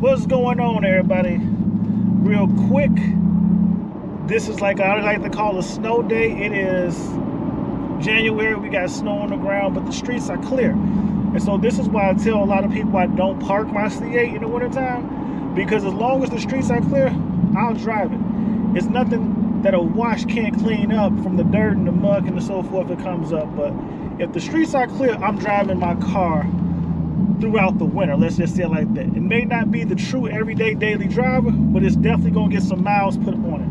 What's going on, everybody? Real quick, this is like I like to call a snow day. It is January, we got snow on the ground, but the streets are clear. And so this is why I tell a lot of people I don't park my C8 in the wintertime, because as long as the streets are clear, I'll drive it. It's nothing that a wash can't clean up from the dirt and the muck and so forth that comes up. But if the streets are clear, I'm driving my car throughout the winter. Let's just say it like that. It may not be the true everyday daily driver, but it's definitely gonna get some miles put on it.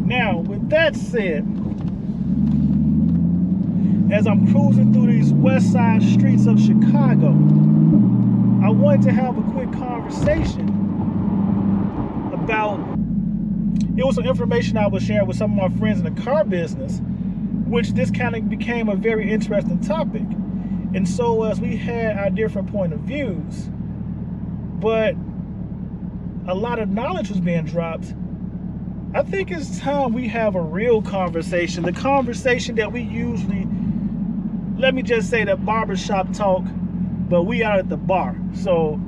Now, with that said, as I'm cruising through these west side streets of Chicago, I wanted to have a quick conversation about, it was some information I was sharing with some of my friends in the car business, which this kind of became a very interesting topic. And so as we had our different point of views, but a lot of knowledge was being dropped, I think it's time we have a real conversation. The conversation that we usually, let me just say, that barbershop talk, but we out at the bar. So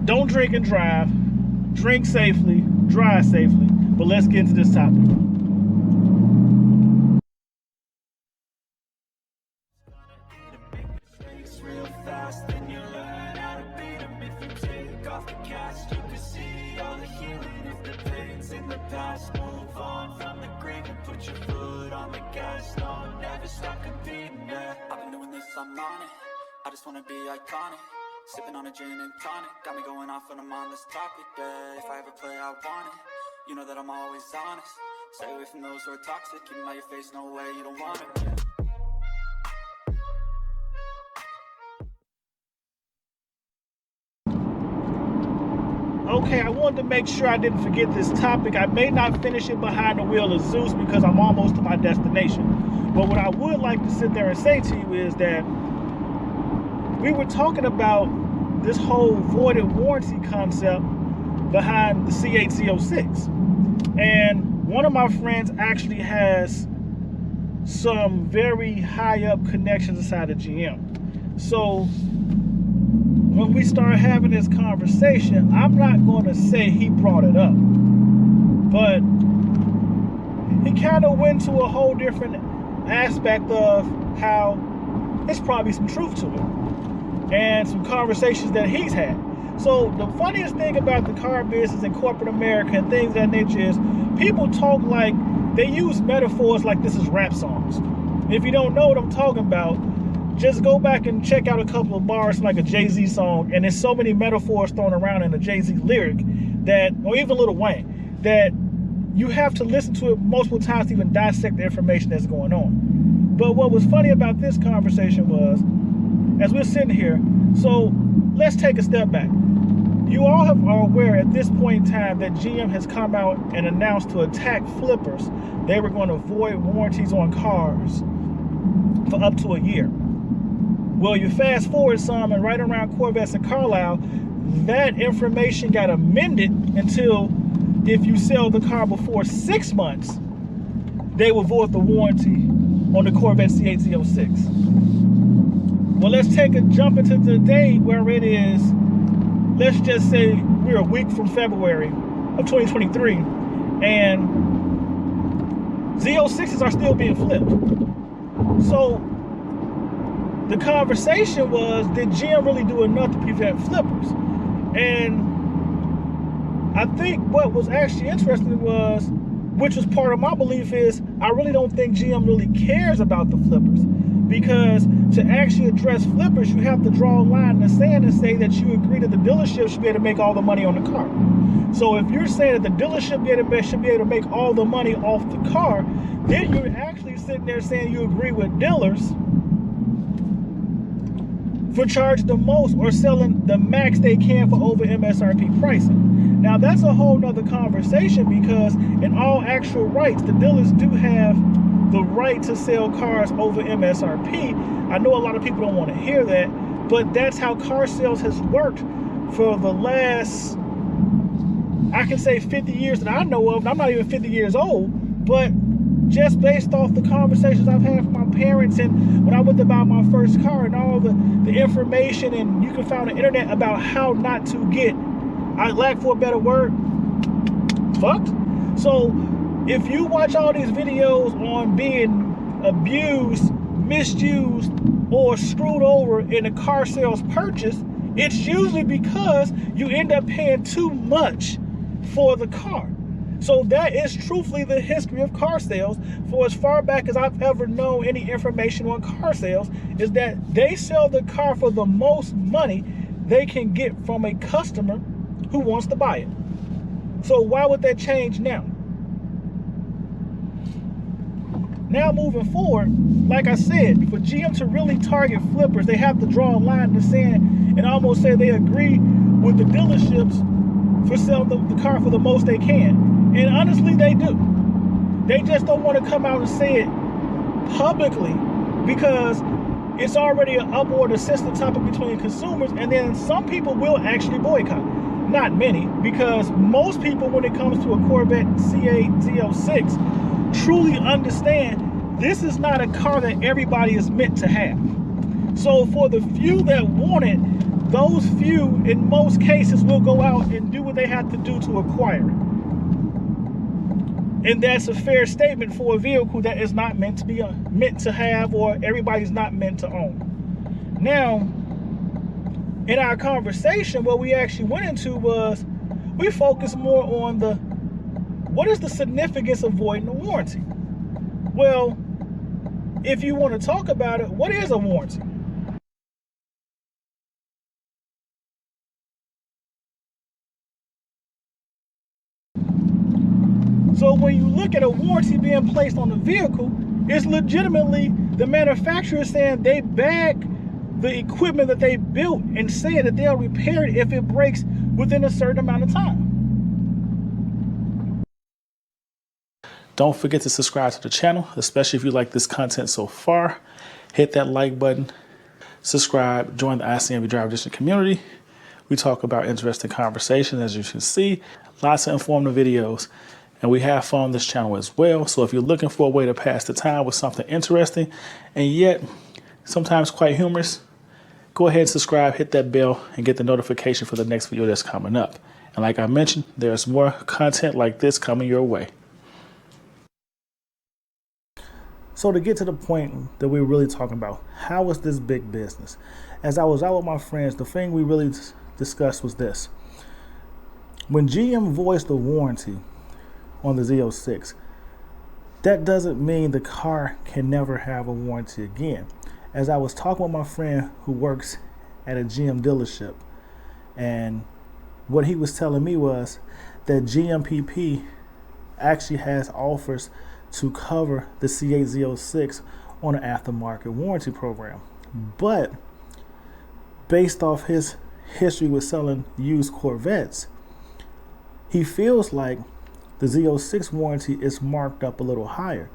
don't drink and drive, drink safely, drive safely. But let's get into this topic. I just wanna be iconic, sipping on a gin and tonic, got me going off when I'm on this topic, yeah. If I ever play, I want it, you know that I'm always honest. Stay away from those who are toxic, keep them out your face, no way, you don't want it, yeah. Okay, I wanted to make sure I didn't forget this topic. I may not finish it behind the wheel of Zeus because I'm almost to my destination. But what I would like to sit there and say to you is that we were talking about this whole voided warranty concept behind the C8 Zo6. And one of my friends actually has some very high up connections inside of GM. So when we start having this conversation, I'm not going to say he brought it up, but he kind of went to a whole different aspect of how there's probably some truth to it and some conversations that he's had. So the funniest thing about the car business and corporate America and things of that nature is people talk like they use metaphors like this is rap songs. If you don't know what I'm talking about, just go back and check out a couple of bars like a Jay-Z song, and there's so many metaphors thrown around in a Jay-Z lyric that, or even Lil Wayne, that you have to listen to it multiple times to even dissect the information that's going on. But what was funny about this conversation was, as we're sitting here, so let's take a step back. You all are aware at this point in time that GM has come out and announced to attack flippers. They were going to void warranties on cars for up to a year. Well, you fast forward some, and right around Corvettes and Carlisle, that information got amended until if you sell the car before 6 months, they will void the warranty on the Corvette C8 Zo6. Well, let's take a jump into today where it is, let's just say we're a week from February of 2023, and Z06s are still being flipped. So the conversation was, did GM really do enough to prevent flippers? And I think what was actually interesting was, which was part of my belief, is I really don't think GM really cares about the flippers, because to actually address flippers, you have to draw a line in the sand and say that you agree that the dealership should be able to make all the money on the car. So if you're saying that the dealership should be able to make all the money off the car, then you're actually sitting there saying you agree with dealers for charging the most or selling the max they can for over MSRP pricing. Now that's a whole nother conversation, because in all actual rights, the dealers do have the right to sell cars over MSRP. I know a lot of people don't want to hear that, but that's how car sales has worked for the last, I can say 50 years that I know of. I'm not even 50 years old, but just based off the conversations I've had with my parents and when I went to buy my first car and all the information and you can find on the internet about how not to get, I lack for a better word, fucked. So if you watch all these videos on being abused, misused, or screwed over in a car sales purchase, it's usually because you end up paying too much for the car. So that is truthfully the history of car sales for as far back as I've ever known any information on car sales, is that they sell the car for the most money they can get from a customer who wants to buy it. So why would that change now? Now moving forward, like I said, for GM to really target flippers, they have to draw a line in the sand and almost say they agree with the dealerships for selling the car for the most they can. And honestly, they do. They just don't want to come out and say it publicly because it's already an upward assistant topic between consumers, and then some people will actually boycott. Not many, because most people, when it comes to a Corvette C8 Z06, truly understand this is not a car that everybody is meant to have. So for the few that want it, those few in most cases will go out and do what they have to do to acquire it. And that's a fair statement for a vehicle that is not meant to be meant to have, or everybody's not meant to own. Now, in our conversation, what we actually went into was we focused more on what is the significance of voiding a warranty? Well, if you want to talk about it, what is a warranty? So when you look at a warranty being placed on the vehicle, it's legitimately the manufacturer saying they back the equipment that they built and saying that they'll repair it if it breaks within a certain amount of time. Don't forget to subscribe to the channel, especially if you like this content so far. Hit that like button, subscribe, join the ICNV Driver Edition community. We talk about interesting conversations, as you can see, lots of informative videos. And we have fun on this channel as well. So if you're looking for a way to pass the time with something interesting and yet sometimes quite humorous, go ahead and subscribe, hit that bell, and get the notification for the next video that's coming up. And like I mentioned, there's more content like this coming your way. So to get to the point that we were really talking about, how is this big business? As I was out with my friends, the thing we really discussed was this. When GM voiced the warranty on the Z06, that doesn't mean the car can never have a warranty again. As I was talking with my friend who works at a GM dealership, and what he was telling me was that GMPP actually has offers to cover the C8 Z06 on an aftermarket warranty program. But based off his history with selling used Corvettes, he feels like the Z06 warranty is marked up a little higher.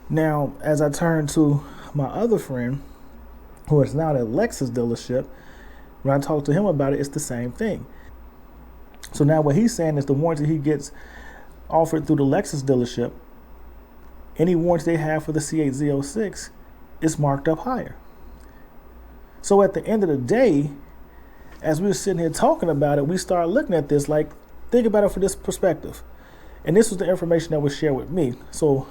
Now, as I turn to my other friend, who is now at a Lexus dealership, when I talk to him about it, it's the same thing. So now what he's saying is the warranty he gets offered through the Lexus dealership, any warranty they have for the C8 Z06 is marked up higher. So at the end of the day, as we were sitting here talking about it, we started looking at this like, think about it from this perspective. And this was the information that was shared with me. So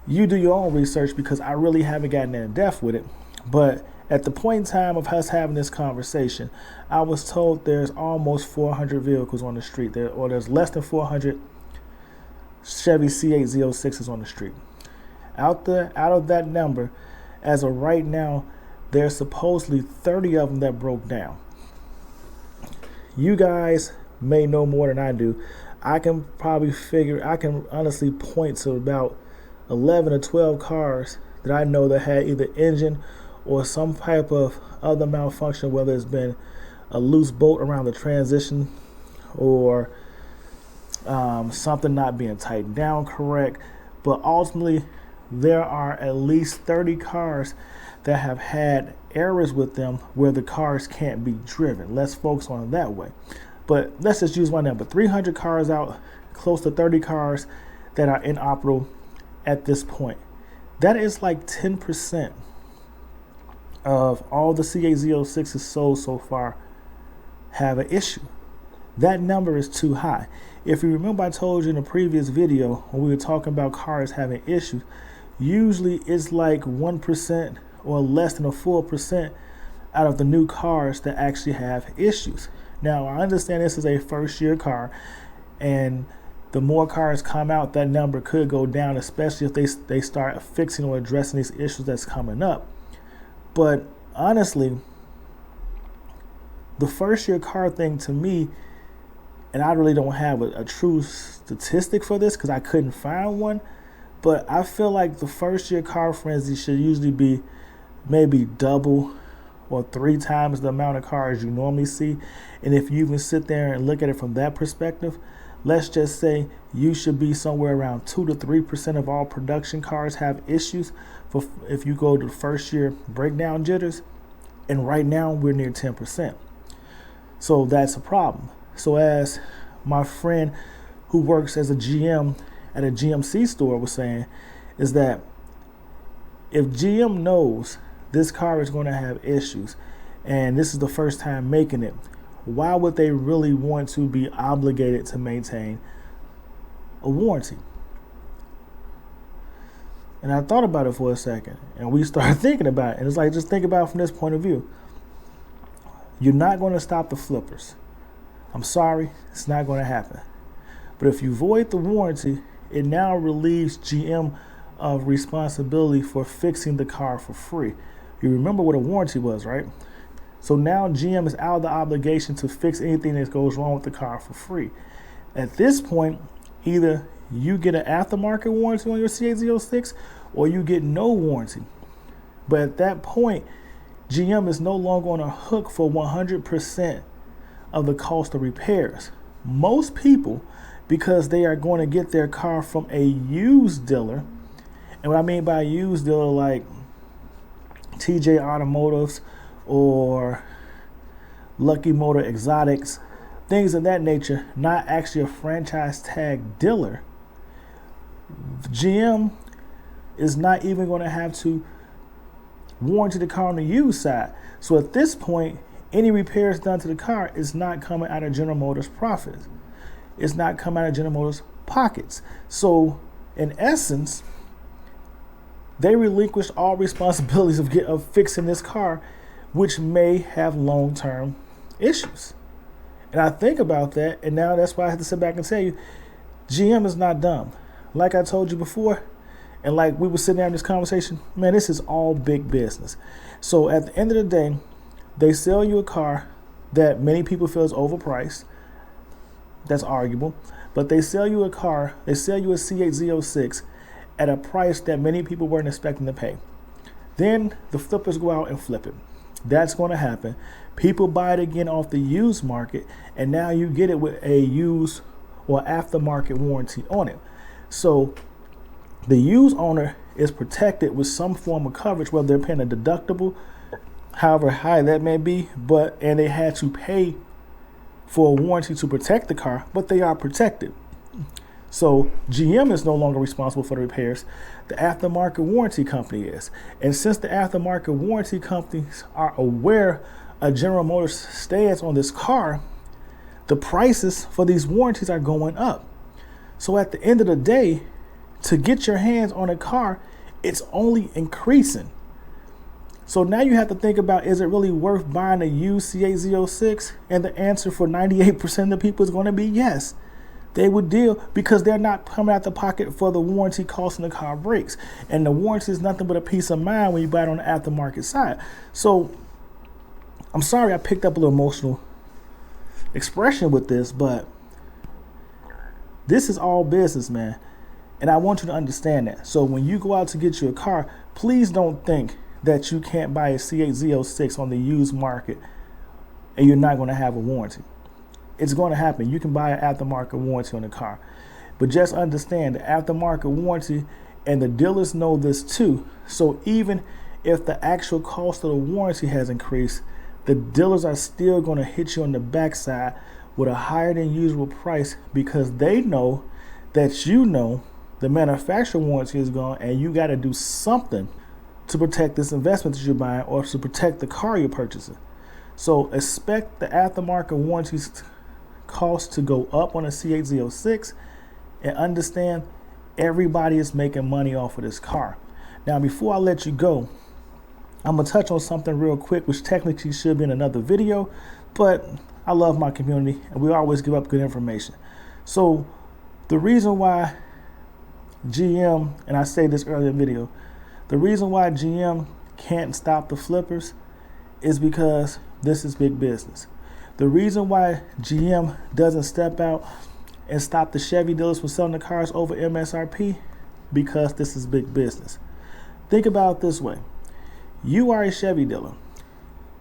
you do your own research because I really haven't gotten in depth with it. But at the point in time of us having this conversation, I was told there's almost 400 vehicles on the street there, or there's less than 400 Chevy C8 Z06s on the street. Out of that number, as of right now, there's supposedly 30 of them that broke down. You guys may know more than I do. I can honestly point to about 11 or 12 cars that I know that had either engine or some type of other malfunction, whether it's been a loose bolt around the transmission or something not being tightened down correct. But ultimately, there are at least 30 cars that have had errors with them where the cars can't be driven. Let's focus on it that way. But let's just use one number. 300 cars out, close to 30 cars that are inoperable at this point. That is like 10% of all the C8 Z06s sold so far have an issue. That number is too high. If you remember, I told you in a previous video when we were talking about cars having issues, usually it's like 1% or less than a full percent out of the new cars that actually have issues. Now, I understand this is a first year car, and the more cars come out, that number could go down, especially if they start fixing or addressing these issues that's coming up. But honestly, the first year car thing to me, and I really don't have a true statistic for this because I couldn't find one, but I feel like the first year car frenzy should usually be maybe double or 3 times the amount of cars you normally see. And if you even sit there and look at it from that perspective, let's just say you should be somewhere around 2 to 3% of all production cars have issues for if you go to the first year breakdown jitters, and right now we're near 10%. So that's a problem. So as my friend who works as a GM at a GMC store was saying, is that if GM knows this car is going to have issues and this is the first time making it, why would they really want to be obligated to maintain a warranty? And I thought about it for a second, and we started thinking about it. And it's like, just think about it from this point of view. You're not going to stop the flippers. I'm sorry, it's not going to happen. But if you void the warranty, it now relieves GM of responsibility for fixing the car for free. You remember what a warranty was, right? So now GM is out of the obligation to fix anything that goes wrong with the car for free. At this point, either you get an aftermarket warranty on your C8 Z06 or you get no warranty. But at that point, GM is no longer on a hook for 100% of the cost of repairs. Most people, because they are going to get their car from a used dealer, and what I mean by used dealer, like TJ Automotives or Lucky Motor Exotics, things of that nature, not actually a franchise tag dealer, GM is not even going to have to warranty the car on the used side. So at this point, any repairs done to the car is not coming out of General Motors' profits. It's not coming out of General Motors' pockets. So in essence, they relinquished all responsibilities of fixing this car, which may have long-term issues. And I think about that, and now that's why I have to sit back and tell you, GM is not dumb. Like I told you before, and like we were sitting there in this conversation, man, this is all big business. So at the end of the day, they sell you a car that many people feel is overpriced. That's arguable. But they sell you a car, they sell you a C8 Z06 at a price that many people weren't expecting to pay. Then the flippers go out and flip it. That's going to happen. People buy it again off the used market, and now you get it with a used or aftermarket warranty on it. So the used owner is protected with some form of coverage, whether they're paying a deductible, however high that may be, and they had to pay for a warranty to protect the car, but they are protected. So GM is no longer responsible for the repairs. The aftermarket warranty company is. And since the aftermarket warranty companies are aware of General Motors' stance on this car, the prices for these warranties are going up. So at the end of the day, to get your hands on a car, it's only increasing. So now you have to think about, is it really worth buying a used C8 Z06? And the answer for 98% of the people is going to be yes. They would deal because they're not coming out the pocket for the warranty cost when the car breaks. And the warranty is nothing but a peace of mind when you buy it on the aftermarket side. So I'm sorry I picked up a little emotional expression with this, but this is all business, man. And I want you to understand that. So when you go out to get you a car, please don't think that you can't buy a C8 Z06 on the used market and you're not going to have a warranty. It's going to happen. You can buy an aftermarket warranty on the car. But just understand the aftermarket warranty, and the dealers know this too. So even if the actual cost of the warranty has increased, the dealers are still going to hit you on the backside with a higher than usual price because they know that you know the manufacturer warranty is gone, and you got to do something to protect this investment that you're buying or to protect the car you're purchasing. So expect the aftermarket warranties cost to go up on a C8 Z06, and understand everybody is making money off of this car. Now, before I let you go, I'm gonna touch on something real quick, which technically should be in another video, but I love my community and we always give up good information. So the reason why GM, and I said this earlier in the video, the reason why GM can't stop the flippers is because this is big business. The reason why GM doesn't step out and stop the Chevy dealers from selling the cars over MSRP, because this is big business. Think about it this way. You are a Chevy dealer.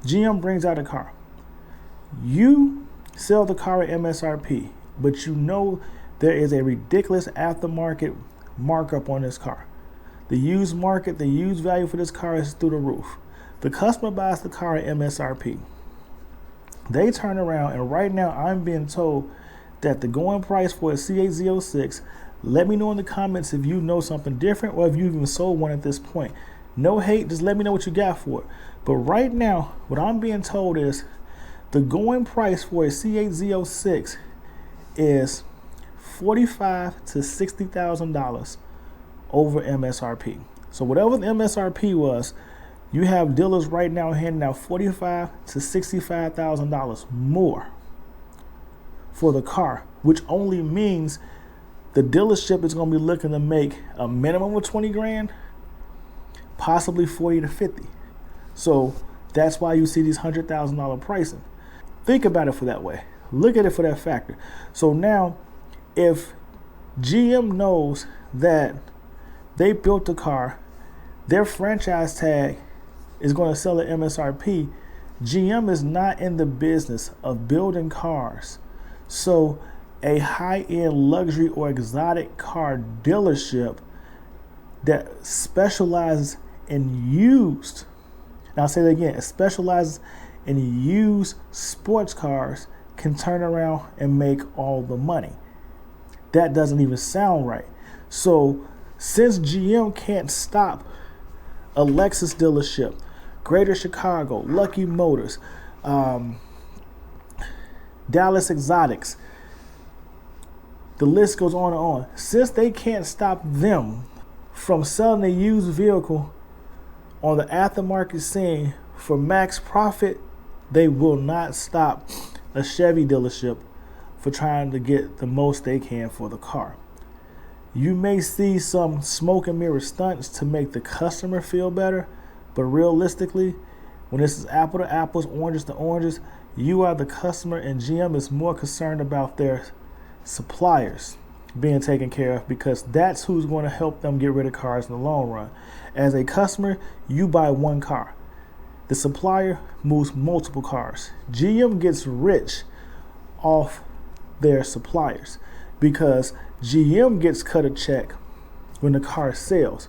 GM brings out a car. You sell the car at MSRP, but you know there is a ridiculous aftermarket markup on this car. The used market, the used value for this car is through the roof. The customer buys the car at MSRP. They turn around, and right now I'm being told that the going price for a C8 Z06, let me know in the comments if you know something different or if you even sold one at this point. No hate, just let me know what you got for it. But right now, what I'm being told is the going price for a C8 Z06 is $45,000 to $60,000 over MSRP. So whatever the MSRP was, you have dealers right now handing out $45,000 to $65,000 more for the car, which only means the dealership is going to be looking to make a minimum of 20 grand, possibly 40 to 50. So that's why you see these $100,000 pricing. Think about it for that way. Look at it for that factor. So now, if GM knows that they built the car, their franchise tag is going to sell at MSRP, GM is not in the business of building cars. So a high-end luxury or exotic car dealership that specializes in used, now I'll say that again, it specializes in used sports cars, can turn around and make all the money. That doesn't even sound right. So since GM can't stop a Lexus dealership, Greater Chicago, Lucky Motors, Dallas Exotics, the list goes on and on. Since they can't stop them from selling a used vehicle on the aftermarket scene for max profit, they will not stop a Chevy dealership for trying to get the most they can for the car. You may see some smoke and mirror stunts to make the customer feel better, but realistically, when this is apple to apples, oranges to oranges, you are the customer, and GM is more concerned about their suppliers being taken care of, because that's who's going to help them get rid of cars in the long run. As a customer, you buy one car. The supplier moves multiple cars. GM gets rich off their suppliers because GM gets cut a check when the car sells.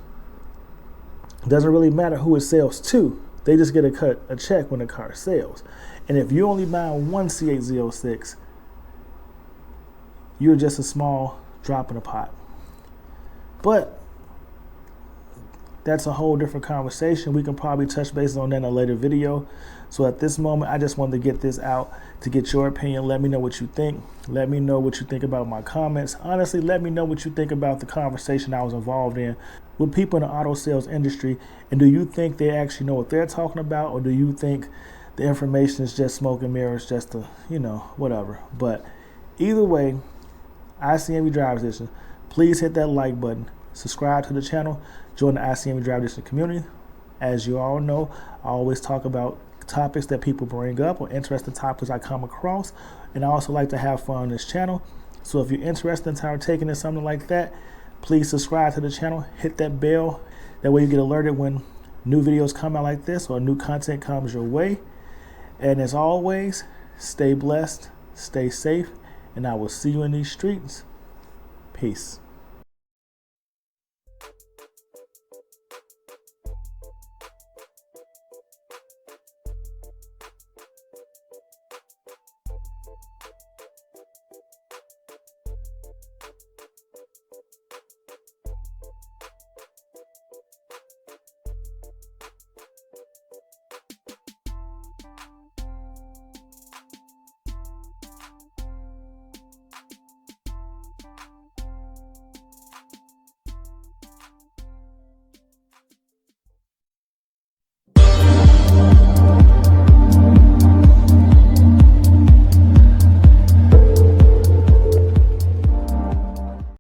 It doesn't really matter who it sells to. They just get a check when the car sells. And if you only buy one C8 Z06, you're just a small drop in the pot. But that's a whole different conversation. We can probably touch base on that in a later video. So at this moment, I just wanted to get this out to get your opinion. Let me know what you think. Let me know what you think about my comments. Honestly, let me know what you think about the conversation I was involved in with people in the auto sales industry. And do you think they actually know what they're talking about? Or do you think the information is just smoke and mirrors, just to, whatever. But either way, ICNV Drive Edition, please hit that like button. Subscribe to the channel. Join the ICNV Drive Edition community. As you all know, I always talk about topics that people bring up or interesting topics I come across. And I also like to have fun on this channel. So if you're interested in taking in something like that, please subscribe to the channel. Hit that bell. That way you get alerted when new videos come out like this or new content comes your way. And as always, stay blessed, stay safe, and I will see you in these streets. Peace.